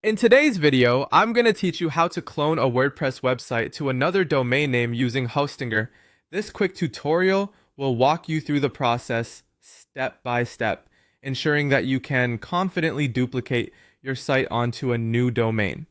In today's video, I'm going to teach you how to clone a WordPress website to another domain name using Hostinger. This quick tutorial will walk you through the process step by step, ensuring that you can confidently duplicate your site onto a new domain.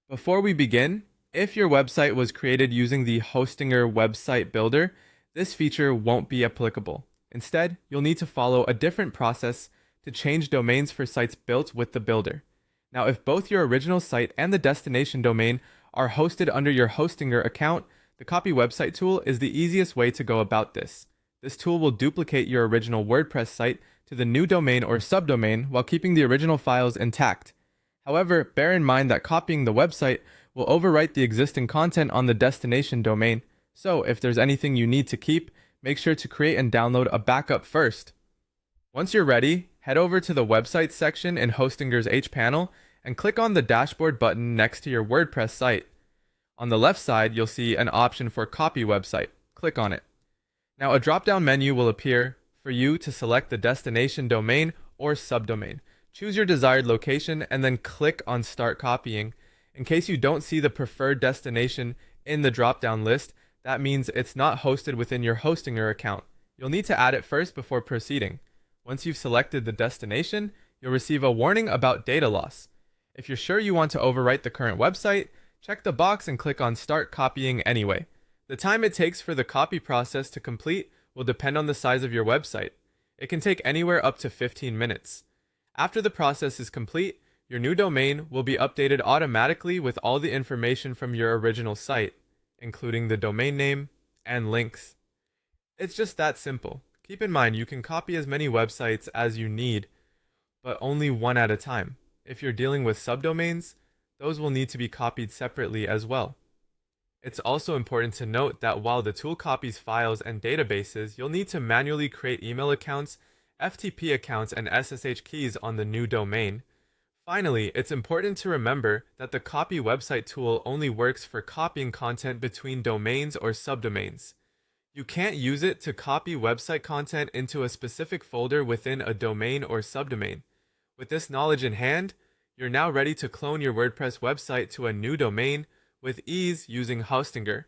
Before we begin, if your website was created using the Hostinger website builder, this feature won't be applicable. Instead, you'll need to follow a different process to change domains for sites built with the builder. Now, if both your original site and the destination domain are hosted under your Hostinger account, the Copy Website tool is the easiest way to go about this. This tool will duplicate your original WordPress site to the new domain or subdomain while keeping the original files intact. However, bear in mind that copying the website will overwrite the existing content on the destination domain, so if there's anything you need to keep, make sure to create and download a backup first. Once you're ready, head over to the website section in Hostinger's hPanel and click on the dashboard button next to your WordPress site. On the left side, you'll see an option for Copy Website. Click on it. Now, a drop-down menu will appear for you to select the destination domain or subdomain. Choose your desired location and then click on Start Copying. In case you don't see the preferred destination in the drop-down list, that means it's not hosted within your Hostinger account. You'll need to add it first before proceeding. Once you've selected the destination, you'll receive a warning about data loss. If you're sure you want to overwrite the current website, check the box and click on Start Copying anyway. The time it takes for the copy process to complete will depend on the size of your website. It can take anywhere up to 15 minutes. After the process is complete, your new domain will be updated automatically with all the information from your original site, including the domain name and links. It's just that simple. Keep in mind you can copy as many websites as you need, but only one at a time. If you're dealing with subdomains, those will need to be copied separately as well. It's also important to note that while the tool copies files and databases, you'll need to manually create email accounts, FTP accounts, and SSH keys on the new domain. Finally, it's important to remember that the Copy Website tool only works for copying content between domains or subdomains. You can't use it to copy website content into a specific folder within a domain or subdomain. With this knowledge in hand, you're now ready to clone your WordPress website to a new domain with ease using Hostinger.